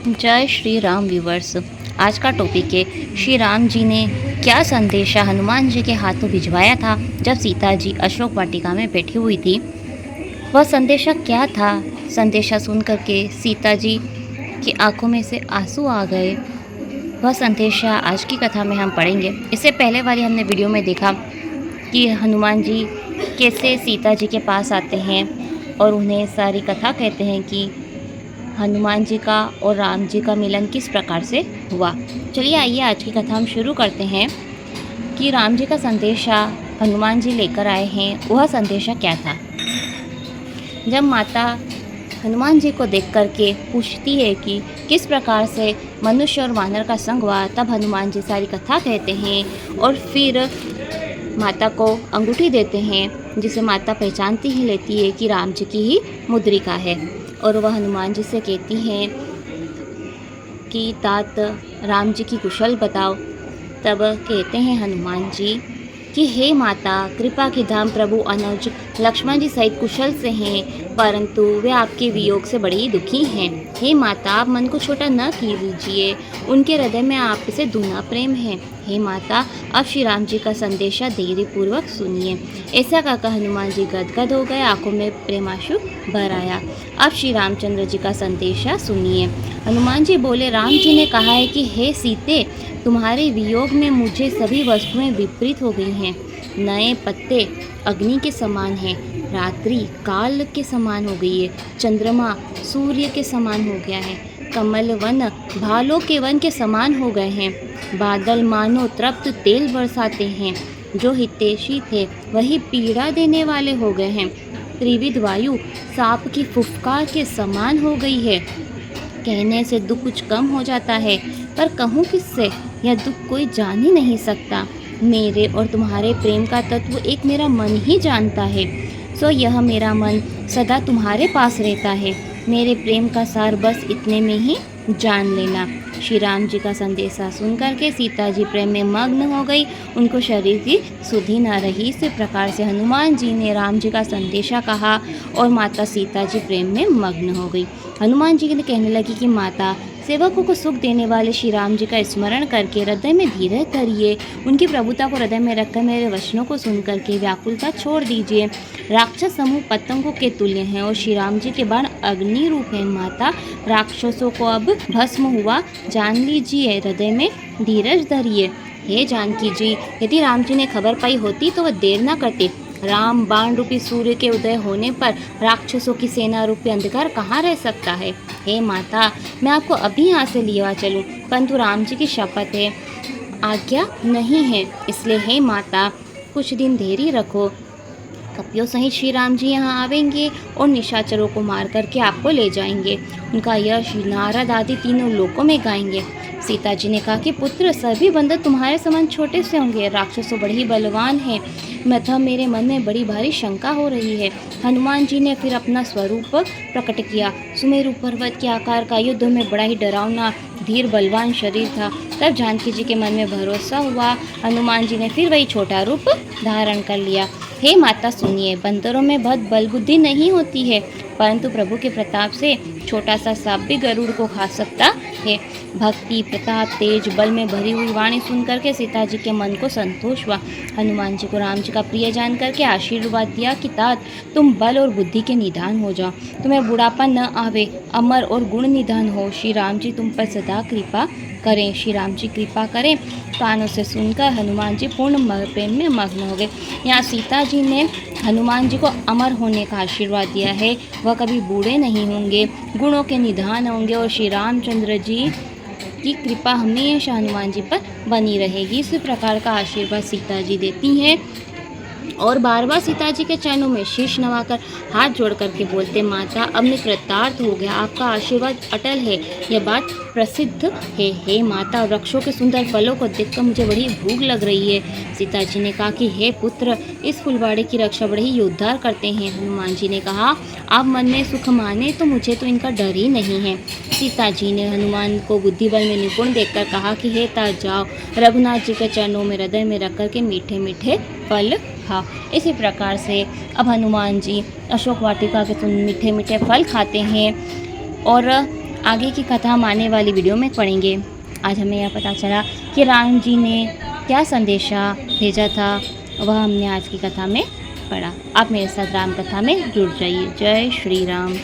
जय श्री राम व्यूवर्स। आज का टॉपिक है श्री राम जी ने क्या संदेशा हनुमान जी के हाथों भिजवाया था जब सीता जी अशोक वाटिका में बैठी हुई थी। वह संदेशा क्या था? संदेशा सुन करके सीता जी की आंखों में से आंसू आ गए। वह संदेशा आज की कथा में हम पढ़ेंगे। इससे पहले वाली हमने वीडियो में देखा कि हनुमान जी कैसे सीता जी के पास आते हैं और उन्हें सारी कथा कहते हैं कि हनुमान जी का और राम जी का मिलन किस प्रकार से हुआ। चलिए आइए आज की कथा हम शुरू करते हैं कि राम जी का संदेशा हनुमान जी लेकर आए हैं। वह संदेशा क्या था? जब माता हनुमान जी को देख करके पूछती है कि किस प्रकार से मनुष्य और वानर का संग हुआ, तब हनुमान जी सारी कथा कहते हैं और फिर माता को अंगूठी देते हैं, जिसे माता पहचानती ही लेती है कि राम जी की ही मुद्रिका है। और वह हनुमान जी से कहती हैं कि तात राम जी की कुशल बताओ। तब कहते हैं हनुमान जी कि हे माता, कृपा के धाम प्रभु अनुज लक्ष्मण जी सहित कुशल से हैं, परंतु वे आपके वियोग से बड़ी ही दुखी हैं। हे माता, आप मन को छोटा न कीजिए, उनके हृदय में आपसे दूना प्रेम है। हे माता, अब श्री राम जी का संदेशा धैर्यपूर्वक सुनिए। ऐसा कहकर हनुमान जी गदगद हो गए, आंखों में प्रेमाशु भर आया। अब श्री रामचंद्र जी का संदेशा सुनिए। हनुमान जी बोले, राम जी ने कहा है कि हे सीते, तुम्हारे वियोग में मुझे सभी वस्तुएं विपरीत हो गई हैं। नए पत्ते अग्नि के समान हैं, रात्रि काल के समान हो गई है, चंद्रमा सूर्य के समान हो गया है, कमल वन भालों के वन के समान हो गए हैं, बादल मानो तृप्त तेल बरसाते हैं, जो हितैषी थे वही पीड़ा देने वाले हो गए हैं, त्रिविध वायु सांप की फुफकार के समान हो गई है। कहने से दुख कुछ कम हो जाता है, पर कहूँ किससे? यह दुख कोई जान ही नहीं सकता। मेरे और तुम्हारे प्रेम का तत्व एक मेरा मन ही जानता है, सो यह मेरा मन सदा तुम्हारे पास रहता है। मेरे प्रेम का सार बस इतने में ही जान लेना। श्री राम जी का संदेशा सुनकर के सीता जी प्रेम में मग्न हो गई, उनको शरीर की सुधि न रही। इसी प्रकार से हनुमान जी ने राम जी का संदेशा कहा और माता सीता जी प्रेम में मग्न हो गई। हनुमान जी ने कहने लगी कि माता, सेवकों को सुख देने वाले श्री राम जी का स्मरण करके हृदय में धीरज धरिए, उनकी प्रभुता को हृदय में रखकर मेरे वचनों को सुन करके व्याकुलता छोड़ दीजिए। राक्षस समूह पतंगों के तुल्य हैं और श्री राम जी के बाण अग्नि रूप हैं। माता, राक्षसों को अब भस्म हुआ जान लीजिए, हृदय में धीरज धरिए। हे जानकी जी, यदि राम जी ने खबर पाई होती तो वह देर न करते। राम बाण रूपी सूर्य के उदय होने पर राक्षसों की सेना रूपी अंधकार कहाँ रह सकता है। हे माता, मैं आपको अभी यहाँ से लिया चलूँ, परंतु राम जी की शपथ है, आज्ञा नहीं है, इसलिए हे माता कुछ दिन धैर्य रखो। कपियों सहित श्री राम जी यहाँ आवेंगे और निशाचरों को मार करके आपको ले जाएंगे। उनका यश नारद आदि तीनों लोकों में गाएंगे। सीता जी ने कहा कि पुत्र, सभी बंदर तुम्हारे समान छोटे से होंगे, राक्षसों बड़े ही बलवान हैं, मतलब मेरे मन में बड़ी भारी शंका हो रही है। हनुमान जी ने फिर अपना स्वरूप प्रकट किया। सुमेरु पर्वत के आकार का, युद्ध में बड़ा ही डरावना धीर बलवान शरीर था। तब जानकी जी के मन में भरोसा हुआ। हनुमान जी ने फिर वही छोटा रूप धारण कर लिया। हे माता सुनिए, बंदरों में बहुत बल बुद्धि नहीं होती है, परंतु प्रभु के प्रताप से छोटा सा सांप भी गरुड़ को खा सकता है। भक्ति, प्रताप, तेज, बल में भरी हुई वाणी सुन करके सीता जी के मन को संतोष हुआ। हनुमान जी को राम जी का प्रिय जान करके आशीर्वाद दिया कि तात, तुम बल और बुद्धि के निधान हो जाओ, तुम्हें बुढ़ापा न आवे, अमर और गुण निधान हो। श्री राम जी तुम पर सदा कृपा करें। श्री राम जी कृपा करें। कानों से सुनकर हनुमान जी पूर्ण प्रेम में मग्न हो गए। यहाँ सीता जी ने हनुमान जी को अमर होने का आशीर्वाद दिया है। वह कभी बूढ़े नहीं होंगे, गुणों के निधान होंगे और श्री रामचंद्र जी की कृपा हमेशा हनुमान जी पर बनी रहेगी। इसी प्रकार का आशीर्वाद सीता जी देती हैं और बार बार सीता जी के चरणों में शीश नवाकर हाथ जोड़ करके बोलते, माता अब मैं कृतार्थ हो गया, आपका आशीर्वाद अटल है, यह बात प्रसिद्ध है। हे माता, वृक्षों के सुंदर फलों को देखकर मुझे बड़ी भूख लग रही है। सीता जी ने कहा कि हे पुत्र, इस फुलवाड़े की रक्षा बड़े ही योद्धा करते हैं। हनुमान जी ने कहा, आप मन में सुख माने तो मुझे तो इनका डर ही नहीं है। सीता जी ने हनुमान को बुद्धि बल में निपुण देखकर कहा कि हे तात, जाओ रघुनाथ जी के चरणों में हृदय में रख कर के मीठे मीठे फल खाओ। इसी प्रकार से अब हनुमान जी अशोक वाटिका के मीठे मीठे फल खाते हैं और आगे की कथा हम आने वाली वीडियो में पढ़ेंगे। आज हमें यह पता चला कि राम जी ने क्या संदेशा भेजा था, वह हमने आज की कथा में पढ़ा। आप मेरे साथ राम कथा में जुड़ जाइए। जय श्री राम।